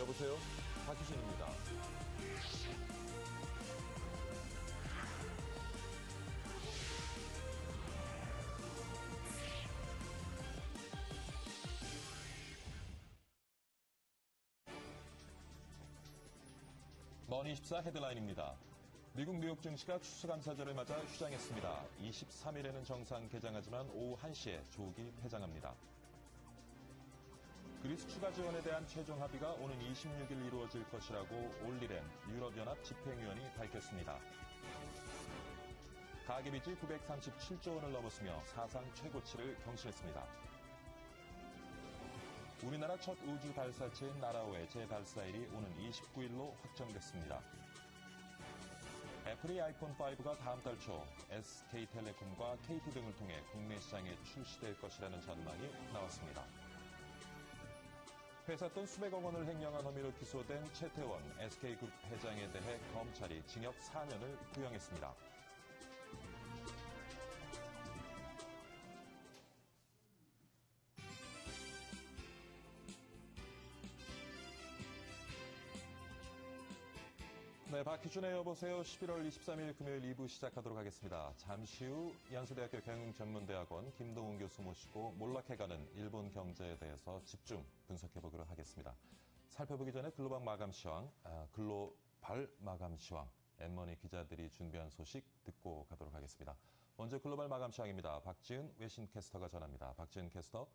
여보세요? 박희진입니다. 머니24 헤드라인입니다. 미국 뉴욕 증시가 추수감사절을 맞아 휴장했습니다. 23일에는 정상 개장하지만 오후 1시에 조기 폐장합니다. 그리스 추가 지원에 대한 최종 합의가 오는 26일 이루어질 것이라고 올리렌 유럽연합 집행위원이 밝혔습니다. 가계빚이 937조 원을 넘었으며 사상 최고치를 경신했습니다. 우리나라 첫 우주 발사체인 나라호의 재발사일이 오는 29일로 확정됐습니다. 애플이 아이폰 5가 다음 달 초 SK텔레콤과 KT 등을 통해 국내 시장에 출시될 것이라는 전망이 나왔습니다. 회사 돈 수백억 원을 횡령한 혐의로 기소된 최태원 SK그룹 회장에 대해 검찰이 징역 4년을 구형했습니다. 네, 박희준의 여보세요. 11월 23일 금요일 2부 시작하도록 하겠습니다. 잠시 후 연세대학교 경영전문대학원 김동훈 교수 모시고 몰락해가는 일본 경제에 대해서 집중 분석해보기로 하겠습니다. 살펴보기 전에 글로벌 마감 시황, 엠머니 기자들이 준비한 소식 듣고 가도록 하겠습니다. 먼저 글로벌 마감 시황입니다. 박지은 외신 캐스터가 전합니다. 박지은 캐스터.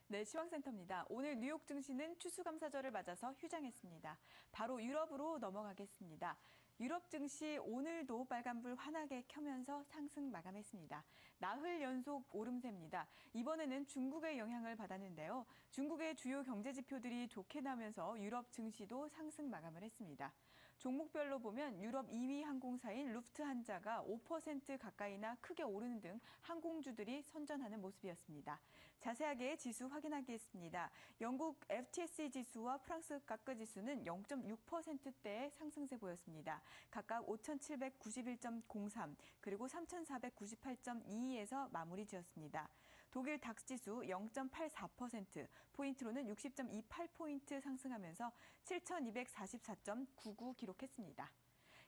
네, 시황센터입니다. 오늘 뉴욕 증시는 추수감사절을 맞아서 휴장했습니다. 바로 유럽으로 넘어가겠습니다. 유럽 증시 오늘도 빨간불 환하게 켜면서 상승 마감했습니다. 나흘 연속 오름세입니다. 이번에는 중국의 영향을 받았는데요. 중국의 주요 경제 지표들이 좋게 나면서 유럽 증시도 상승 마감을 했습니다. 종목별로 보면 유럽 2위 항공사인 루프트한자가 5% 가까이나 크게 오르는 등 항공주들이 선전하는 모습이었습니다. 자세하게 지수 확인하겠습니다. 영국 FTSE 지수와 프랑스 카크 지수는 0.6%대의 상승세 보였습니다. 각각 5,791.03 그리고 3,498.22에서 마무리 지었습니다. 독일 닥스 지수 0.84%, 포인트로는 60.28포인트 상승하면서 7,244.99 기록했습니다.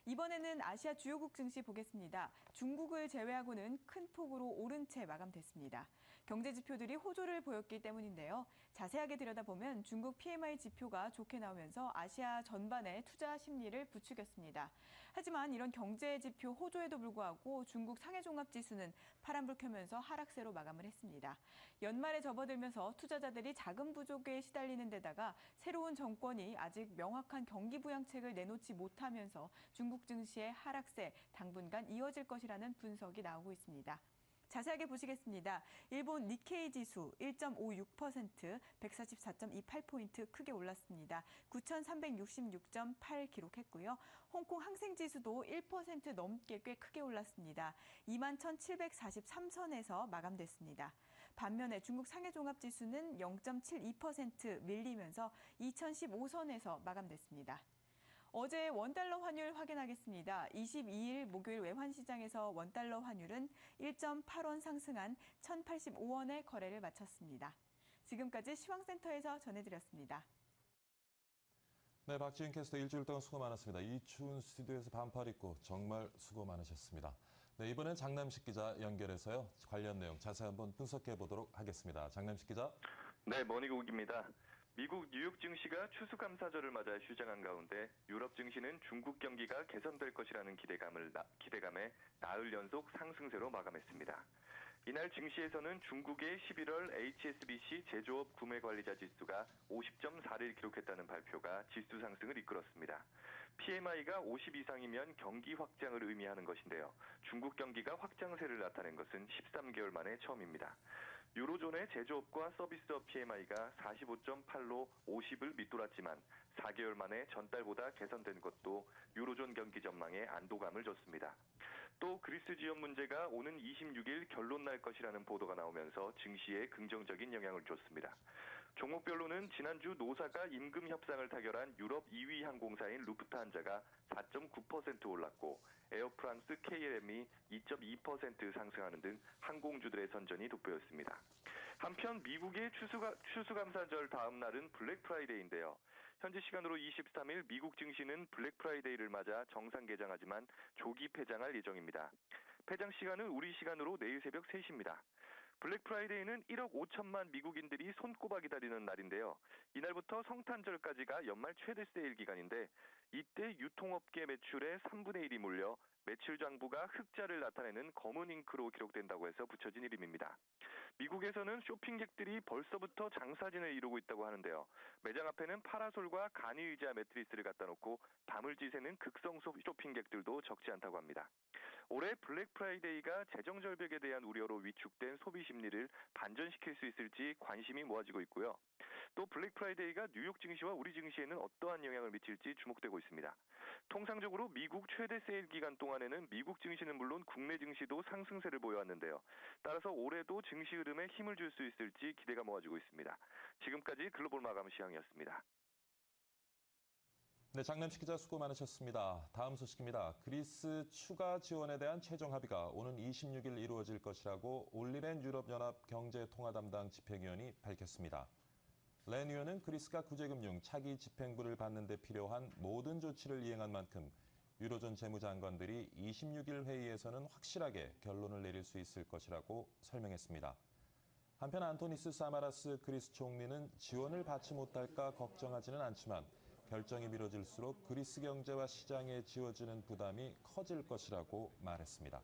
이번에는 아시아 주요국 증시 보겠습니다. 중국을 제외하고는 큰 폭으로 오른 채 마감됐습니다. 경제 지표들이 호조를 보였기 때문인데요. 자세하게 들여다보면 중국 PMI 지표가 좋게 나오면서 아시아 전반의 투자 심리를 부추겼습니다. 하지만 이런 경제 지표 호조에도 불구하고 중국 상해종합지수는 파란불 켜면서 하락세로 마감을 했습니다. 연말에 접어들면서 투자자들이 자금 부족에 시달리는 데다가 새로운 정권이 아직 명확한 경기 부양책을 내놓지 못하면서 중국 증시의 하락세 당분간 이어질 것이라는 분석이 나오고 있습니다. 자세하게 보시겠습니다. 일본 니케이 지수 1.56%, 144.28포인트 크게 올랐습니다. 9,366.8 기록했고요. 홍콩 항생지수도 1% 넘게 꽤 크게 올랐습니다. 21,743선에서 마감됐습니다. 반면에 중국 상해종합지수는 0.72% 밀리면서 2,015선에서 마감됐습니다. 어제 원달러 환율 확인하겠습니다. 22일 목요일 외환시장에서 원달러 환율은 1.8원 상승한 1,085원에 거래를 마쳤습니다. 지금까지 시황센터에서 전해드렸습니다. 네, 박지은 캐스터 일주일 동안 수고 많았습니다. 이 추운 스튜디오에서 반팔 입고 정말 수고 많으셨습니다. 네, 이번엔 장남식 기자 연결해서요. 관련 내용 자세히 한번 분석해 보도록 하겠습니다. 장남식 기자. 네, 머니국입니다. 미국 뉴욕 증시가 추수감사절을 맞아 휴장한 가운데 유럽 증시는 중국 경기가 개선될 것이라는 기대감에 나흘 연속 상승세로 마감했습니다. 이날 증시에서는 중국의 11월 HSBC 제조업 구매관리자 지수가 50.4를 기록했다는 발표가 지수 상승을 이끌었습니다. PMI가 50 이상이면 경기 확장을 의미하는 것인데요. 중국 경기가 확장세를 나타낸 것은 13개월 만에 처음입니다. 유로존의 제조업과 서비스업 PMI가 45.8로 50을 밑돌았지만 4개월 만에 전달보다 개선된 것도 유로존 경기 전망에 안도감을 줬습니다. 또 그리스 지원 문제가 오는 26일 결론 날 것이라는 보도가 나오면서 증시에 긍정적인 영향을 줬습니다. 종목별로는 지난주 노사가 임금 협상을 타결한 유럽 2위 항공사인 루프트한자가 4.9% 올랐고 에어프랑스 KLM이 2.2% 상승하는 등 항공주들의 선전이 돋보였습니다. 한편 미국의 추수감사절 다음 날은 블랙 프라이데이인데요. 현지 시간으로 23일 미국 증시는 블랙 프라이데이를 맞아 정상 개장하지만 조기 폐장할 예정입니다. 폐장 시간은 우리 시간으로 내일 새벽 3시입니다. 블랙 프라이데이는 1억 5천만 미국인들이 손꼽아 기다리는 날인데요. 이날부터 성탄절까지가 연말 최대 세일 기간인데 이때 유통업계 매출의 3분의 1이 몰려 매출 장부가 흑자를 나타내는 검은 잉크로 기록된다고 해서 붙여진 이름입니다. 미국에서는 쇼핑객들이 벌써부터 장사진을 이루고 있다고 하는데요. 매장 앞에는 파라솔과 간이의자 매트리스를 갖다 놓고 밤을 지새는 극성 쇼핑객들도 적지 않다고 합니다. 올해 블랙 프라이데이가 재정 절벽에 대한 우려로 위축된 소비 심리를 반전시킬 수 있을지 관심이 모아지고 있고요. 또 블랙 프라이데이가 뉴욕 증시와 우리 증시에는 어떠한 영향을 미칠지 주목되고 있습니다. 통상적으로 미국 최대 세일 기간 동안에는 미국 증시는 물론 국내 증시도 상승세를 보여왔는데요. 따라서 올해도 증시 흐름에 힘을 줄 수 있을지 기대가 모아지고 있습니다. 지금까지 글로벌 마감 시황이었습니다. 네, 장남식 기자 수고 많으셨습니다. 다음 소식입니다. 그리스 추가 지원에 대한 최종 합의가 오는 26일 이루어질 것이라고 올리렌 유럽연합 경제통화담당 집행위원이 밝혔습니다. 렌 의원은 그리스가 구제금융 차기 집행부를 받는 데 필요한 모든 조치를 이행한 만큼 유로존 재무장관들이 26일 회의에서는 확실하게 결론을 내릴 수 있을 것이라고 설명했습니다. 한편 안토니스 사마라스 그리스 총리는 지원을 받지 못할까 걱정하지는 않지만 결정이 미뤄질수록 그리스 경제와 시장에 지어지는 부담이 커질 것이라고 말했습니다.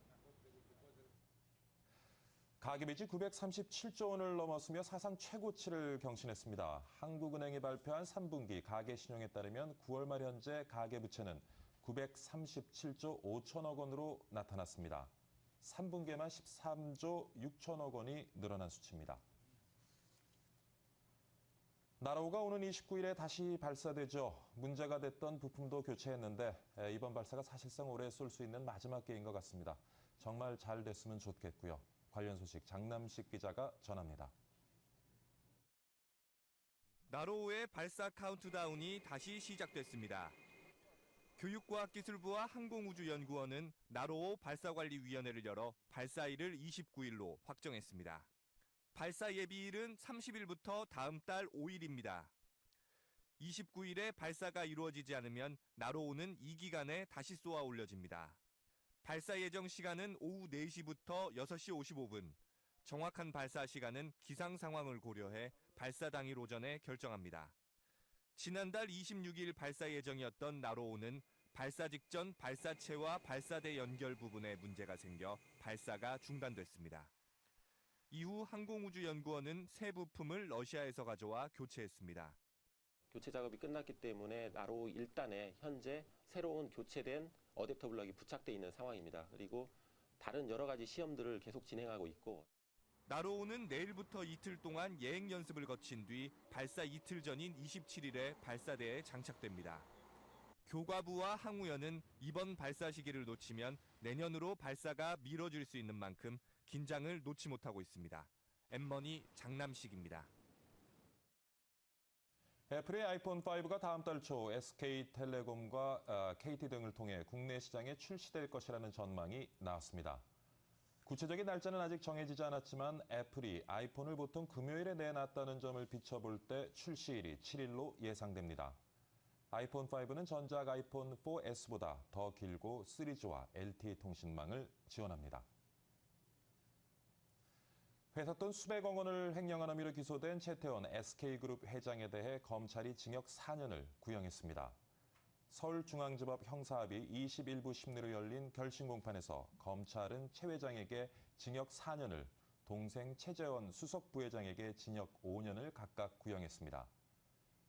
가계빚이 937조 원을 넘어서며 사상 최고치를 경신했습니다. 한국은행이 발표한 3분기 가계신용에 따르면 9월 말 현재 가계부채는 937조 5천억 원으로 나타났습니다. 3분기에만 13조 6천억 원이 늘어난 수치입니다. 나로우가 오는 29일에 다시 발사되죠. 문제가 됐던 부품도 교체했는데 이번 발사가 사실상 올해 쏠 수 있는 마지막 기회인 것 같습니다. 정말 잘 됐으면 좋겠고요. 관련 소식 장남식 기자가 전합니다. 나로우의 발사 카운트다운이 다시 시작됐습니다. 교육과학기술부와 항공우주연구원은 나로우 발사관리위원회를 열어 발사일을 29일로 확정했습니다. 발사 예비일은 30일부터 다음 달 5일입니다. 29일에 발사가 이루어지지 않으면 나로우는 이 기간에 다시 쏘아 올려집니다. 발사 예정 시간은 오후 4시부터 6시 55분. 정확한 발사 시간은 기상 상황을 고려해 발사 당일 오전에 결정합니다. 지난달 26일 발사 예정이었던 나로우는 발사 직전 발사체와 발사대 연결 부분에 문제가 생겨 발사가 중단됐습니다. 이후 항공우주연구원은 새 부품을 러시아에서 가져와 교체했습니다. 교체 작업이 끝났기 때문에 나로우 1단에 현재 새로운 교체된 어댑터 블럭이 부착되어 있는 상황입니다. 그리고 다른 여러 가지 시험들을 계속 진행하고 있고. 나로우는 내일부터 이틀 동안 예행 연습을 거친 뒤 발사 이틀 전인 27일에 발사대에 장착됩니다. 교과부와 항우연은 이번 발사 시기를 놓치면 내년으로 발사가 미뤄질 수 있는 만큼 긴장을 놓지 못하고 있습니다. 엠머니 장남식입니다. 애플의 아이폰 5가 다음 달 초 SK텔레콤과 KT 등을 통해 국내 시장에 출시될 것이라는 전망이 나왔습니다. 구체적인 날짜는 아직 정해지지 않았지만 애플이 아이폰을 보통 금요일에 내놨다는 점을 비춰볼 때 출시일이 7일로 예상됩니다. 아이폰 5는 전작 아이폰 4S보다 더 길고 3G와 LTE 통신망을 지원합니다. 회사 돈 수백억 원을 횡령한 혐의로 기소된 최태원 SK그룹 회장에 대해 검찰이 징역 4년을 구형했습니다. 서울중앙지법 형사합의 21부 심리로 열린 결심 공판에서 검찰은 최 회장에게 징역 4년을, 동생 최재원 수석 부회장에게 징역 5년을 각각 구형했습니다.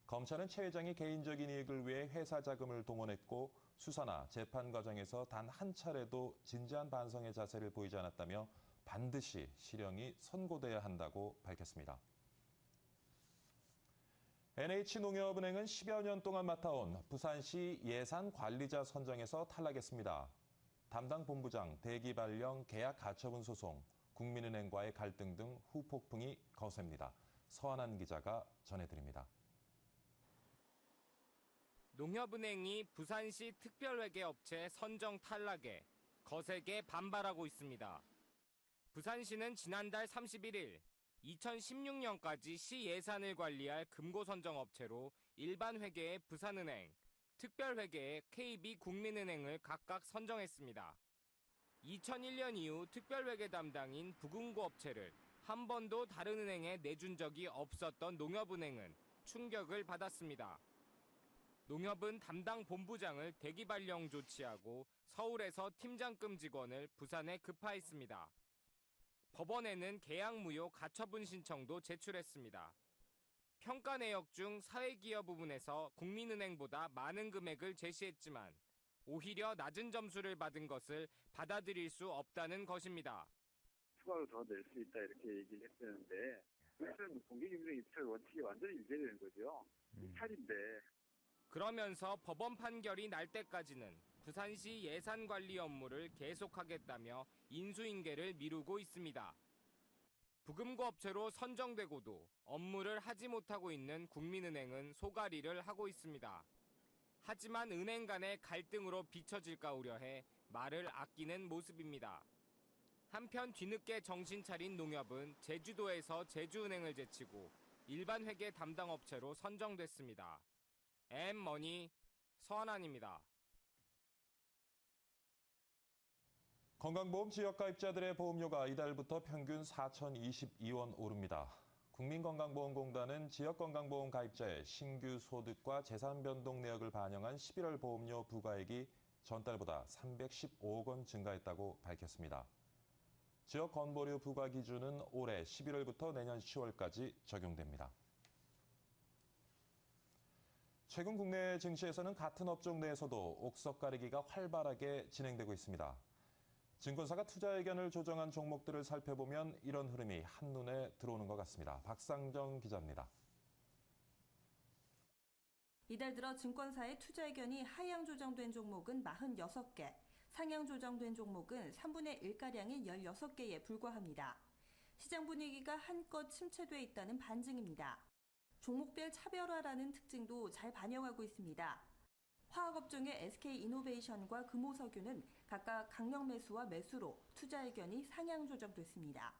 검찰은 최 회장이 개인적인 이익을 위해 회사 자금을 동원했고 수사나 재판 과정에서 단 한 차례도 진지한 반성의 자세를 보이지 않았다며 반드시 실형이 선고돼야 한다고 밝혔습니다. NH농협은행은 10여 년 동안 맡아온 부산시 예산관리자 선정에서 탈락했습니다. 담당 본부장 대기 발령 계약 가처분 소송, 국민은행과의 갈등 등 후폭풍이 거셉니다. 서한한 기자가 전해드립니다. 농협은행이 부산시 특별회계업체 선정 탈락에 거세게 반발하고 있습니다. 부산시는 지난달 31일 2016년까지 시 예산을 관리할 금고선정업체로 일반 회계의 부산은행, 특별 회계의 KB국민은행을 각각 선정했습니다. 2001년 이후 특별 회계 담당인 부금고 업체를 한 번도 다른 은행에 내준 적이 없었던 농협은행은 충격을 받았습니다. 농협은 담당 본부장을 대기 발령 조치하고 서울에서 팀장급 직원을 부산에 급파했습니다. 법원에는 계약무효 가처분 신청도 제출했습니다. 평가 내역 중 사회기여 부분에서 국민은행보다 많은 금액을 제시했지만 오히려 낮은 점수를 받은 것을 받아들일 수 없다는 것입니다. 추가로 더 낼 수 있다 이렇게 얘기를 했었는데 그것은 공개경쟁 입찰 원칙이 완전히 위배되는 거죠. 입찰인데. 그러면서 법원 판결이 날 때까지는 부산시 예산관리 업무를 계속하겠다며 인수인계를 미루고 있습니다. 부금고 업체로 선정되고도 업무를 하지 못하고 있는 국민은행은 소가리를 하고 있습니다. 하지만 은행 간의 갈등으로 비춰질까 우려해 말을 아끼는 모습입니다. 한편 뒤늦게 정신 차린 농협은 제주도에서 제주은행을 제치고 일반 회계 담당 업체로 선정됐습니다. M머니 서한안입니다. 건강보험 지역가입자들의 보험료가 이달부터 평균 4,022원 오릅니다. 국민건강보험공단은 지역건강보험 가입자의 신규 소득과 재산 변동 내역을 반영한 11월 보험료 부과액이 전달보다 315억 원 증가했다고 밝혔습니다. 지역 건보료 부과 기준은 올해 11월부터 내년 10월까지 적용됩니다. 최근 국내 증시에서는 같은 업종 내에서도 옥석 가리기가 활발하게 진행되고 있습니다. 증권사가 투자 의견을 조정한 종목들을 살펴보면 이런 흐름이 한눈에 들어오는 것 같습니다. 박상정 기자입니다. 이달 들어 증권사의 투자 의견이 하향 조정된 종목은 46개, 상향 조정된 종목은 3분의 1가량인 16개에 불과합니다. 시장 분위기가 한껏 침체돼 있다는 반증입니다. 종목별 차별화라는 특징도 잘 반영하고 있습니다. 화학업종의 SK이노베이션과 금호석유는 각각 강력 매수와 매수로 투자 의견이 상향 조정됐습니다.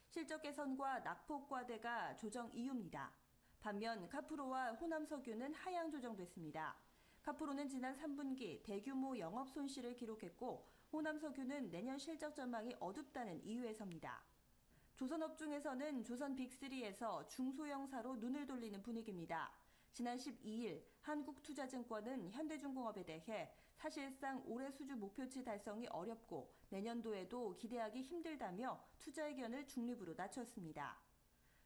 실적 개선과 낙폭 과대가 조정 이유입니다. 반면 카프로와 호남석유는 하향 조정됐습니다. 카프로는 지난 3분기 대규모 영업 손실을 기록했고 호남석유는 내년 실적 전망이 어둡다는 이유에서입니다. 조선업종에서는 조선 빅3에서 중소형사로 눈을 돌리는 분위기입니다. 지난 12일 한국투자증권은 현대중공업에 대해 사실상 올해 수주 목표치 달성이 어렵고 내년도에도 기대하기 힘들다며 투자 의견을 중립으로 낮췄습니다.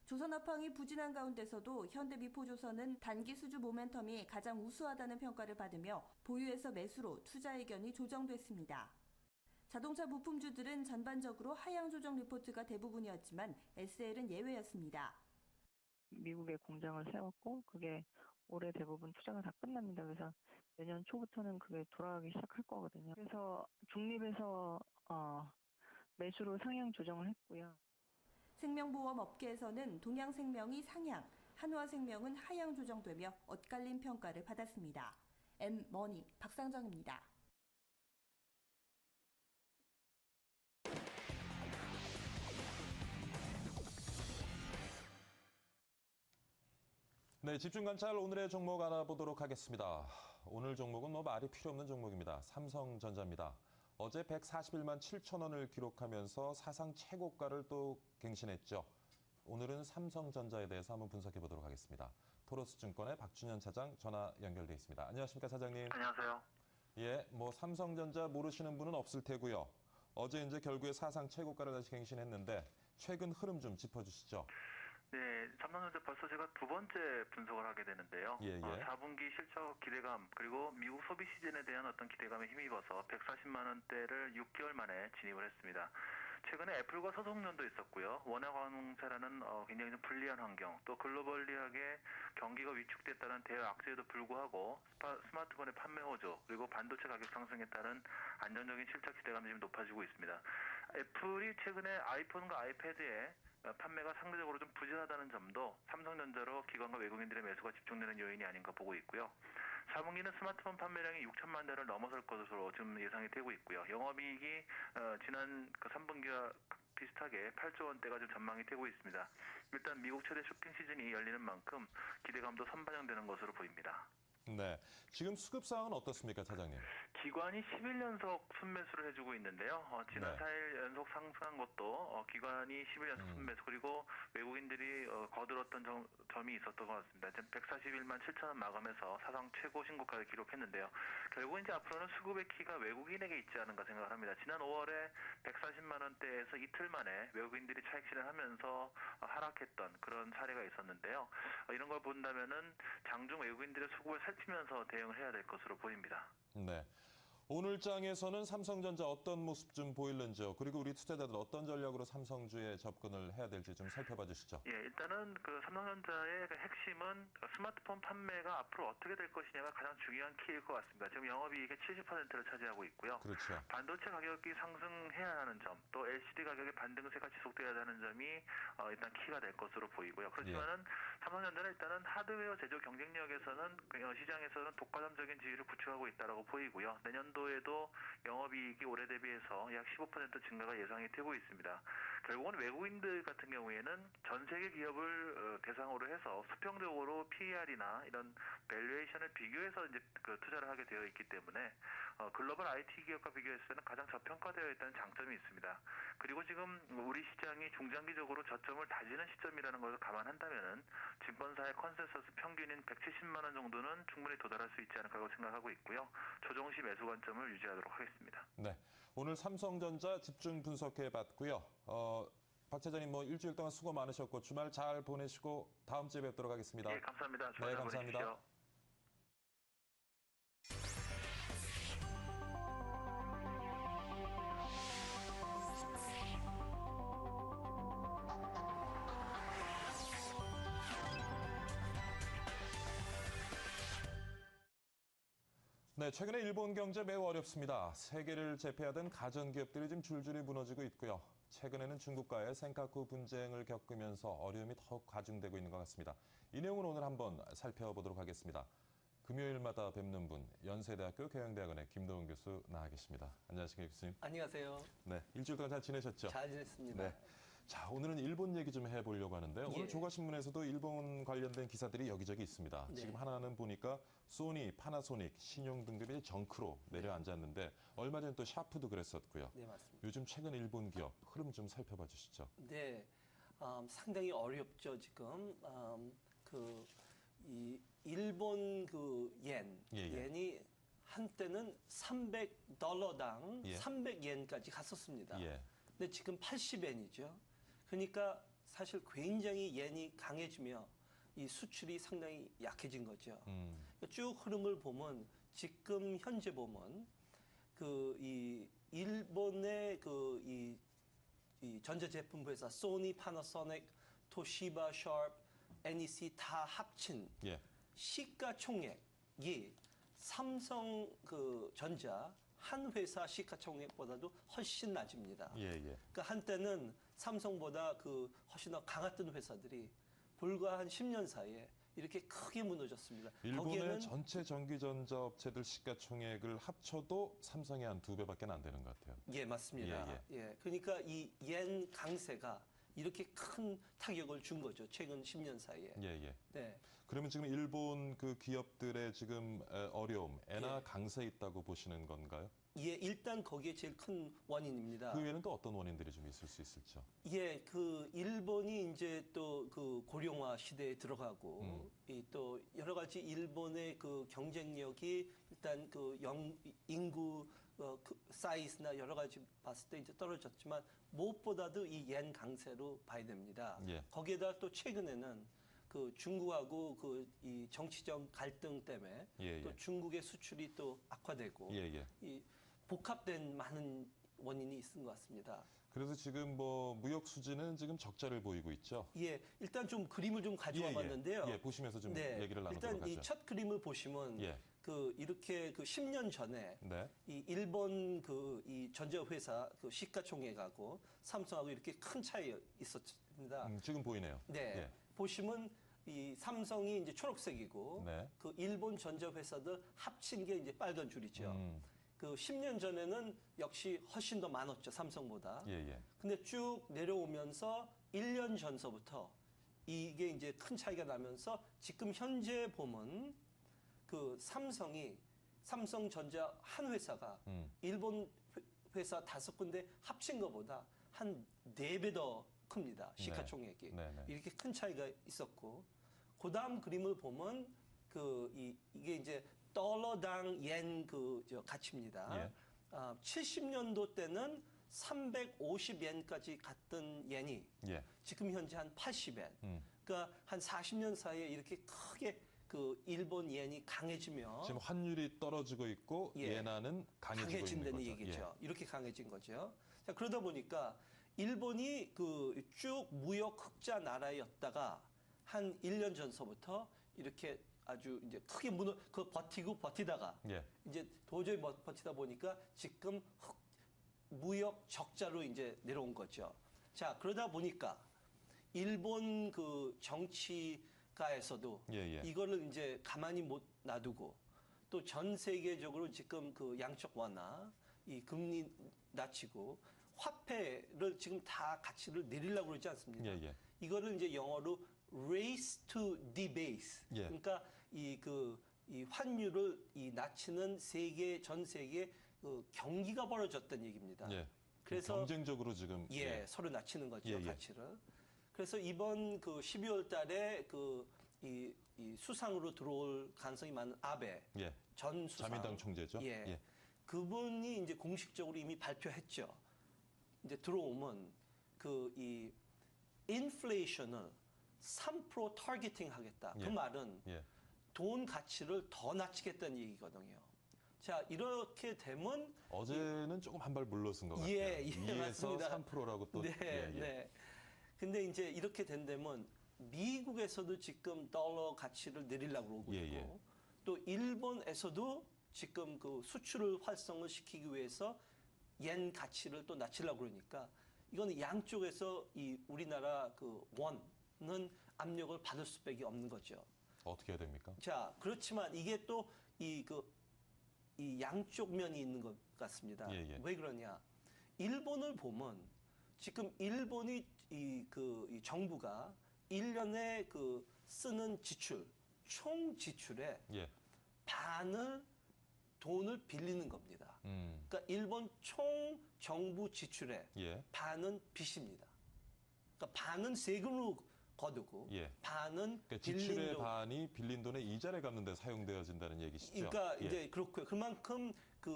조선업황이 부진한 가운데서도 현대미포조선은 단기 수주 모멘텀이 가장 우수하다는 평가를 받으며 보유에서 매수로 투자 의견이 조정됐습니다. 자동차 부품주들은 전반적으로 하향 조정 리포트가 대부분이었지만 SL은 예외였습니다. 미국에 공장을 세웠고 그게 올해 대부분 투자가 다 끝납니다. 그래서 내년 초부터는 그게 돌아가기 시작할 거거든요. 그래서 중립에서 매수로 상향 조정을 했고요. 생명보험 업계에서는 동양생명이 상향, 한화생명은 하향 조정되며 엇갈린 평가를 받았습니다. M머니 박상정입니다. 네, 집중관찰 오늘의 종목 알아보도록 하겠습니다. 오늘 종목은 말이 필요 없는 종목입니다. 삼성전자입니다. 어제 141만 7천 원을 기록하면서 사상 최고가를 또 갱신했죠. 오늘은 삼성전자에 대해서 한번 분석해 보도록 하겠습니다. 토로스증권의 박준현 차장 전화 연결돼 있습니다. 안녕하십니까, 사장님? 안녕하세요. 예, 삼성전자 모르시는 분은 없을 테고요. 어제 이제 결국에 사상 최고가를 다시 갱신했는데 최근 흐름 좀 짚어주시죠. 네, 삼성전자 벌써 제가 두 번째 분석을 하게 되는데요. 예. 4분기 실적 기대감 그리고 미국 소비 시즌에 대한 어떤 기대감에 힘입어서 140만 원대를 6개월 만에 진입을 했습니다. 최근에 애플과 소속연도 있었고요. 원화 관세라는 굉장히 좀 불리한 환경, 또 글로벌리하게 경기가 위축됐다는 대외 악재에도 불구하고 스마트폰의 판매 호조, 그리고 반도체 가격 상승에 따른 안정적인 실적 기대감이 지금 높아지고 있습니다. 애플이 최근에 아이폰과 아이패드에 판매가 상대적으로 좀 부진하다는 점도 삼성전자로 기관과 외국인들의 매수가 집중되는 요인이 아닌가 보고 있고요. 4분기는 스마트폰 판매량이 6천만 대를 넘어설 것으로 지금 예상이 되고 있고요. 영업이익이 지난 3분기와 비슷하게 8조 원대가 좀 전망이 되고 있습니다. 일단 미국 최대 쇼핑 시즌이 열리는 만큼 기대감도 선반영되는 것으로 보입니다. 네. 지금 수급 상황은 어떻습니까, 차장님? 기관이 10일 연속 순매수를 해주고 있는데요. 지난 네. 4일 연속 상승한 것도 기관이 10일 연속 순매수 그리고 외국인들이 거들었던 점이 있었던 것 같습니다. 141만 7천 원 마감해서 사상 최고 신고가를 기록했는데요. 결국 이제 앞으로는 수급의 키가 외국인에게 있지 않은가 생각을 합니다. 지난 5월에 140만 원대에서 이틀 만에 외국인들이 차익 실현하면서 하락했던 그런 사례가 있었는데요. 이런 걸 본다면은 장중 외국인들의 수급을 살피면서 대응을 해야 될 것으로 보입니다. 네. 오늘 장에서는 삼성전자 어떤 모습 좀 보일는지요? 그리고 우리 투자자들 어떤 전략으로 삼성주에 접근을 해야 될지 좀 살펴봐 주시죠. 예, 일단은 그 삼성전자의 그 핵심은 스마트폰 판매가 앞으로 어떻게 될 것이냐가 가장 중요한 키일 것 같습니다. 지금 영업이익의 70%를 차지하고 있고요. 그렇죠. 반도체 가격이 상승해야 하는 점, 또 LCD 가격의 반등세가 지속돼야 하는 점이 일단 키가 될 것으로 보이고요. 그렇지만은 삼성전자는 일단은 하드웨어 제조 경쟁력에서는 시장에서는 독과점적인 지위를 구축하고 있다라고 보이고요. 내년도에도 영업이익이 올해 대비해서 약 15% 증가가 예상이 되고 있습니다. 결국은 외국인들 같은 경우에는 전 세계 기업을 대상으로 해서 수평적으로 PER이나 이런 밸류에이션을 비교해서 이제 그 투자를 하게 되어 있기 때문에 글로벌 IT 기업과 비교했을 때는 가장 저평가되어 있다는 장점이 있습니다. 그리고 지금 우리 시장이 중장기적으로 저점을 다지는 시점이라는 것을 감안한다면은 증권사의 컨센서스 평균인 170만 원 정도는 충분히 도달할 수 있지 않을까라고 생각하고 있고요. 조정시 매수 관점을 유지하도록 하겠습니다. 네. 오늘 삼성전자 집중 분석해 봤고요. 박 차장님 일주일 동안 수고 많으셨고 주말 잘 보내시고 다음 주에 뵙도록 하겠습니다. 예, 감사합니다. 주말 네, 잘 감사합니다. 보내십시오. 네, 최근에 일본 경제 매우 어렵습니다. 세계를 제패하던 가전기업들이 지금 줄줄이 무너지고 있고요. 최근에는 중국과의 센카쿠 분쟁을 겪으면서 어려움이 더욱 가중되고 있는 것 같습니다. 이 내용을 오늘 한번 살펴보도록 하겠습니다. 금요일마다 뵙는 분, 연세대학교 경영대학원의 김동훈 교수 나와 계십니다. 안녕하십니까, 교수님. 안녕하세요. 네, 일주일 동안 잘 지내셨죠? 잘 지냈습니다. 네. 자, 오늘은 일본 얘기 좀 해보려고 하는데요. 오늘 조가신문에서도 일본 관련된 기사들이 여기저기 있습니다. 네. 지금 하나는 보니까 소니, 파나소닉, 신용 등급이 정크로 내려앉았는데 얼마 전에 또 샤프도 그랬었고요. 네, 맞습니다. 요즘 최근 일본 기업 흐름 좀 살펴봐 주시죠. 네, 상당히 어렵죠 지금. 이 일본 옌이 한때는 $300당 300엔까지 갔었습니다. 근데 지금 80엔이죠. 그러니까 사실 굉장히 옌이 강해지며 이 수출이 상당히 약해진 거죠. 쭉 흐름을 보면 지금 현재 보면 이 일본의 이 전자제품 회사 소니, 파나소닉, 토시바, 샤프, NEC 다 합친 시가총액이 삼성 전자 한 회사 시가총액보다도 훨씬 낮습니다. 그러니까 한때는 삼성보다 훨씬 더 강했던 회사들이 불과 한 10년 사이에 이렇게 크게 무너졌습니다. 일본의 전체 전기전자업체들 시가총액을 합쳐도 삼성의 한 2배밖에 안 되는 것 같아요. 예, 맞습니다. 그러니까 이 옌 강세가 이렇게 큰 타격을 준 거죠. 최근 10년 사이에. 네. 그러면 지금 일본 그 기업들의 지금 어려움, 엔화 강세 있다고 보시는 건가요? 예, 일단 거기에 제일 큰 원인입니다. 그 외에는 또 어떤 원인들이 좀 있을 수 있을죠? 예, 일본이 이제 또 고령화 시대에 들어가고, 또 여러 가지 일본의 경쟁력이 일단 인구 사이즈나 여러 가지 봤을 때 이제 떨어졌지만 무엇보다도 이 옌 강세로 봐야 됩니다. 거기에다 또 최근에는 중국하고 이 정치적 갈등 때문에 또 중국의 수출이 또 악화되고 이 복합된 많은 원인이 있은 것 같습니다. 그래서 지금 무역 수지는 지금 적자를 보이고 있죠? 예, 일단 좀 그림을 좀 가져와 봤는데요. 보시면서 좀 얘기를 나눠보도록 하죠. 일단 이 첫 그림을 보시면 이렇게 10년 전에 이 일본 이 전자회사 시가총액하고 삼성하고 이렇게 큰 차이 있었습니다. 지금 보이네요. 네. 보시면 이 삼성이 이제 초록색이고 일본 전자회사들 합친 게 이제 빨간 줄이죠. 그 10년 전에는 역시 훨씬 더 많았죠. 삼성보다. 예, 예. 근데 쭉 내려오면서 1년 전서부터 이게 이제 큰 차이가 나면서 지금 현재 보면 그 삼성전자 한 회사가 일본 회사 5군데 합친 것보다 한 4배 더 큽니다. 시가총액이. 네, 네. 이렇게 큰 차이가 있었고, 그 다음 그림을 보면 이게 이제 달러당 옌 가치입니다. 예. 70년도 때는 350엔까지 갔던 옌이 예. 지금 현재 한 80엔. 그러니까 한 40년 사이에 이렇게 크게 그 일본 옌이 강해지며 지금 환율이 떨어지고 있고 예. 엔화는 강해지고 있는 강해진다는 거죠. 얘기죠. 이렇게 강해진 거죠. 자, 그러다 보니까 일본이 그 쭉 무역 흑자 나라였다가 한 1년 전서부터 이렇게 아주 이제 크게 버티다가 예. 이제 도저히 버티다 보니까 지금 무역 적자로 이제 내려온 거죠. 자, 그러다 보니까 일본 그 정치가에서도 예, 예. 이거를 이제 가만히 못 놔두고 또 전 세계적으로 지금 그 양적 완화, 이 금리 낮추고 화폐를 지금 다 가치를 내리려고 그러지 않습니까? 예, 예. 이거를 이제 영어로 race to debase. 예. 그러니까 이 환율을 낮추는 전 세계 그 경기가 벌어졌던 얘기입니다. 예. 그래서 경쟁적으로 지금 서로 낮추는 거죠, 예, 예. 가치를. 그래서 이번 그 12월 달에 이 수상으로 들어올 가능성이 많은 아베 예. 전 수상. 자민당 총재죠. 예. 예. 그분이 이제 공식적으로 이미 발표했죠. 이제 들어오면 이 인플레이션을 3% 타겟팅 하겠다. 예. 그 말은 예. 돈 가치를 더 낮추겠다는 얘기거든요. 자, 이렇게 되면 어제는 조금 한 발 물러선 것 같아요. 예, 2에서 맞습니다. 3%라고 또 네, 예, 예. 네. 근데 이제 이렇게 된다면 미국에서도 지금 달러 가치를 내리려고 그러고 예, 있고 예. 또 일본에서도 지금 그 수출을 활성을 시키기 위해서 옌 가치를 또 낮추려고 그러니까 이거는 양쪽에서 이 우리나라 그 원은 압력을 받을 수밖에 없는 거죠. 어떻게 해야 됩니까? 자, 그렇지만 이게 또 이 양쪽 면이 있는 것 같습니다. 예, 예. 왜 그러냐? 일본을 보면 지금 일본이 이 정부가 1년에 쓰는 지출, 총 지출의 예. 반을 돈을 빌리는 겁니다. 그러니까 일본 총 정부 지출의 예. 반은 빚입니다. 그러니까 반은 세금으로 거두고 예. 반은 그러니까 빌린 지출의 돈. 반이 빌린 돈의 이자를 갚는 데 사용되어진다는 얘기시죠. 그러니까 예. 이제 그렇고요. 그만큼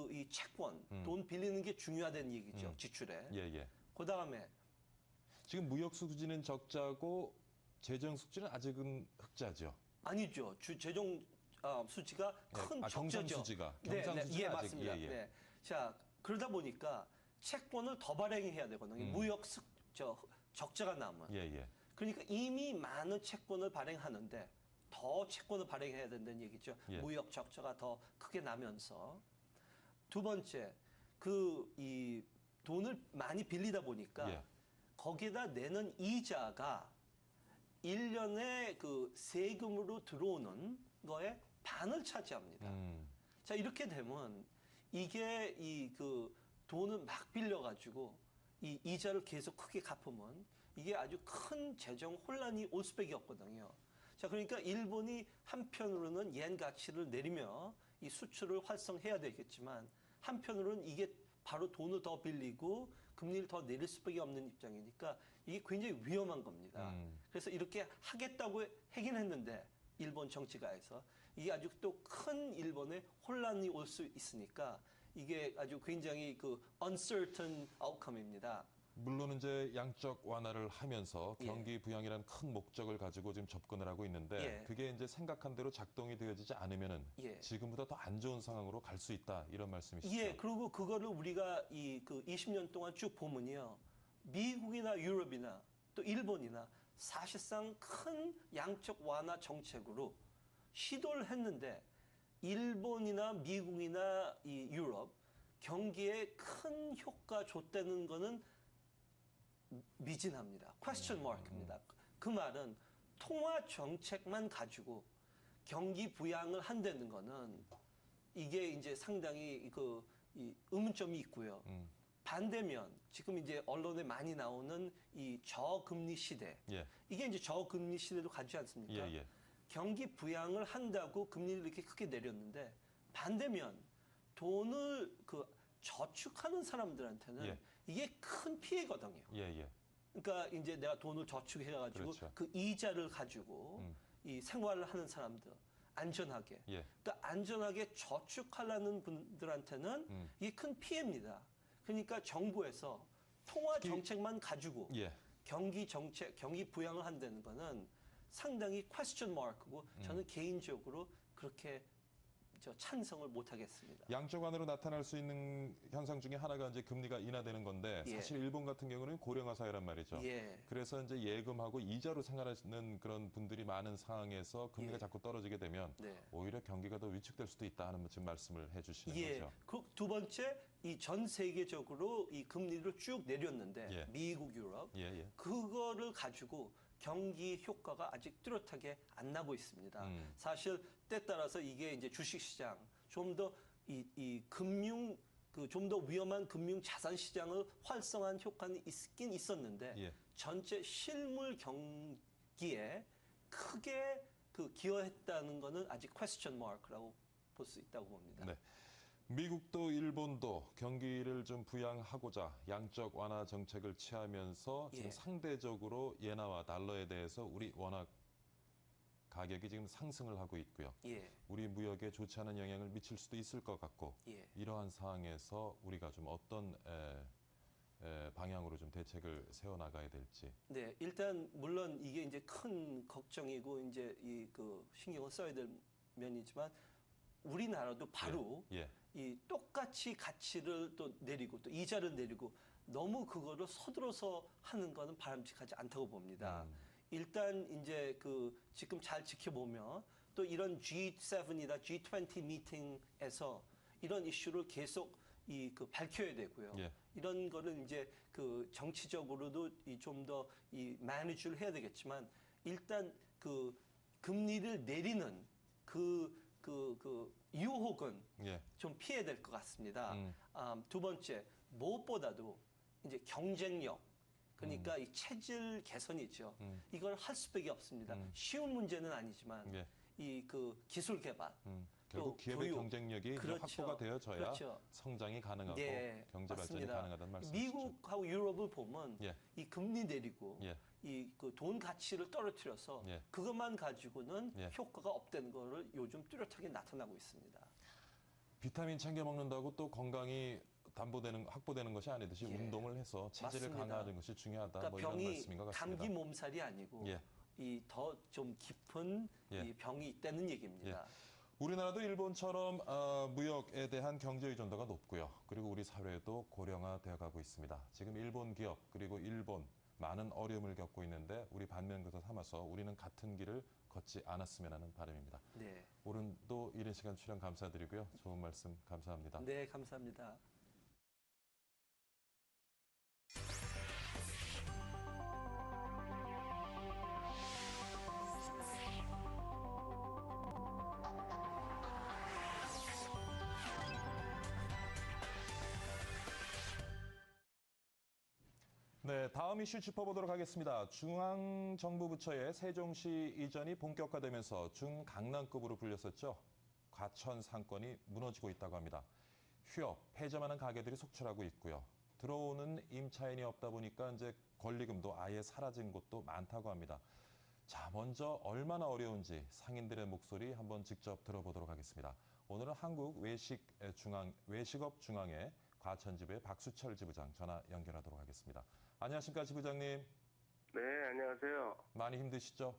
이 채권, 돈 빌리는 게 중요하다는 얘기죠. 지출에. 예, 예. 그다음에 지금 무역 수지는 적자고 재정 수지는 아직은 흑자죠. 아니죠. 재정 수지가 큰 적자죠. 경상수지가. 경상수지가 예, 아직, 맞습니다. 예, 예. 네. 자, 그러다 보니까 채권을 더 발행해야 되거든요. 무역 적자가 나면. 예, 예. 그러니까 이미 많은 채권을 발행하는데 더 채권을 발행해야 된다는 얘기죠. 예. 무역 적자가 더 크게 나면서. 두 번째, 이 돈을 많이 빌리다 보니까 예. 거기에다 내는 이자가 1년에 세금으로 들어오는 거에 반을 차지합니다. 자, 이렇게 되면 이게 돈을 막 빌려가지고 이 이자를 계속 크게 갚으면 이게 아주 큰 재정 혼란이 올 수밖에 없거든요. 자, 그러니까 일본이 한편으로는 옌 가치를 내리며 이 수출을 활성해야 되겠지만 한편으로는 이게 바로 돈을 더 빌리고 금리를 더 내릴 수밖에 없는 입장이니까 이게 굉장히 위험한 겁니다. 그래서 이렇게 하겠다고 하긴 했는데 일본 정치가에서 이게 아주 또 큰 일본의 혼란이 올 수 있으니까 이게 아주 굉장히 uncertain outcome입니다. 물론 이제 양적 완화를 하면서 예. 경기 부양이라는 큰 목적을 가지고 지금 접근을 하고 있는데 예. 그게 이제 생각한 대로 작동이 되어지지 않으면은 예. 지금보다 더 안 좋은 상황으로 갈 수 있다 이런 말씀이시죠? 예, 그리고 그거를 우리가 20년 동안 쭉 보면요. 미국이나 유럽이나 또 일본이나 사실상 큰 양적 완화 정책으로 시도를 했는데 일본이나 미국이나 유럽 경기에 큰 효과 줬다는 거는 미진합니다. question mark입니다. 그 말은 통화 정책만 가지고 경기 부양을 한다는 거는 이게 이제 상당히 이 의문점이 있고요. 반대면 지금 이제 언론에 많이 나오는 이 저금리 시대. 예. 이게 이제 저금리 시대로 가지 않습니까? 예, 예. 경기 부양을 한다고 금리를 이렇게 크게 내렸는데 반대면 돈을 그 저축하는 사람들한테는 예. 이게 큰 피해거든요. 예, 예. 그러니까 이제 내가 돈을 저축해가지고 그렇죠. 그 이자를 가지고 이 생활을 하는 사람들 안전하게. 예. 그러니까 안전하게 저축하려는 분들한테는 이게 큰 피해입니다. 그러니까 정부에서 통화 정책만 가지고 예. 경기 정책, 경기 부양을 한다는 거는 상당히 퀘스천 마크고 저는 개인적으로 그렇게 찬성을 못 하겠습니다. 양쪽 안으로 나타날 수 있는 현상 중에 하나가 이제 금리가 인하되는 건데 예. 사실 일본 같은 경우는 고령화 사회란 말이죠. 예. 그래서 이제 예금하고 이자로 생활하시는 그런 분들이 많은 상황에서 금리가 예. 자꾸 떨어지게 되면 네. 오히려 경기가 더 위축될 수도 있다 하는 지금 말씀을 해주시는 예. 거죠. 그 두 번째, 이 전 세계적으로 이 금리를 쭉 내렸는데 예. 미국, 유럽 예, 예. 그거를 가지고 경기 효과가 아직 뚜렷하게 안 나고 있습니다. 사실 때 따라서 이게 이제 주식시장 좀 더 이 금융 그 좀 더 위험한 금융 자산 시장을 활성화한 효과는 있긴 있었는데 예. 전체 실물 경기에 크게 그 기여했다는 거는 아직 퀘스천 마크라고 볼 수 있다고 봅니다. 네. 미국도 일본도 경기를 좀 부양하고자 양적 완화 정책을 취하면서 지금 예. 상대적으로 예나와 달러에 대해서 우리 원화 가격이 지금 상승을 하고 있고요. 예. 우리 무역에 좋지 않은 영향을 미칠 수도 있을 것 같고 예. 이러한 상황에서 우리가 좀 어떤 방향으로 좀 대책을 세워나가야 될지. 네, 일단 물론 이게 이제 큰 걱정이고 이제 이 그 신경을 써야 될 면이지만 우리나라도 바로 예. 이 똑같이 가치를 또 내리고 또 이자를 내리고 너무 그거를 서둘러서 하는 거는 바람직하지 않다고 봅니다. 일단 이제 그 지금 잘 지켜보면 또 이런 G7이나 G20 미팅에서 이런 이슈를 계속 이 그 밝혀야 되고요. 예. 이런 거를 이제 그 정치적으로도 좀 더 이 매니지를 해야 되겠지만 일단 그 금리를 내리는 그 유혹은 예. 좀 피해야 될 것 같습니다. 두 번째, 무엇보다도 이제 경쟁력, 그러니까 이 체질 개선이죠. 이걸 할 수밖에 없습니다. 쉬운 문제는 아니지만 예. 이 그 기술 개발, 결국 기업의 교육. 경쟁력이 그렇죠. 확보가 되어져야 그렇죠. 성장이 가능하고 네, 경제 발전이 맞습니다. 가능하다는 말씀이시죠. 미국하고 유럽을 보면 예. 이 금리 내리고 예. 이 그 돈 가치를 떨어뜨려서 예. 그것만 가지고는 예. 효과가 없다는 거를 요즘 뚜렷하게 나타나고 있습니다. 비타민 챙겨 먹는다고 또 건강이 확보되는 것이 아니듯이 예. 운동을 해서 체질을 맞습니다. 강화하는 것이 중요하다. 그러니까 뭐 이런 병이 말씀인 것 같습니다. 감기 몸살이 아니고 예. 이 더 좀 깊은 예. 이 병이 있다는 얘기입니다. 우리나라도 일본처럼 무역에 대한 경제 의존도가 높고요. 그리고 우리 사회도 고령화되어 가고 있습니다. 지금 일본 기업 그리고 일본 많은 어려움을 겪고 있는데 우리 반면교사 삼아서 우리는 같은 길을 걷지 않았으면 하는 바람입니다. 네. 오늘도 이른 시간 출연 감사드리고요. 좋은 말씀 감사합니다. 네, 감사합니다. 네, 다음 이슈 짚어보도록 하겠습니다. 중앙정부부처의 세종시 이전이 본격화되면서 중강남급으로 불렸었죠. 과천 상권이 무너지고 있다고 합니다. 휴업, 폐점하는 가게들이 속출하고 있고요. 들어오는 임차인이 없다 보니까 이제 권리금도 아예 사라진 곳도 많다고 합니다. 자, 먼저 얼마나 어려운지 상인들의 목소리 한번 직접 들어보도록 하겠습니다. 오늘은 외식업중앙회 과천지부의 박수철 지부장 전화 연결하도록 하겠습니다. 안녕하십니까, 지부장님. 네, 안녕하세요. 많이 힘드시죠?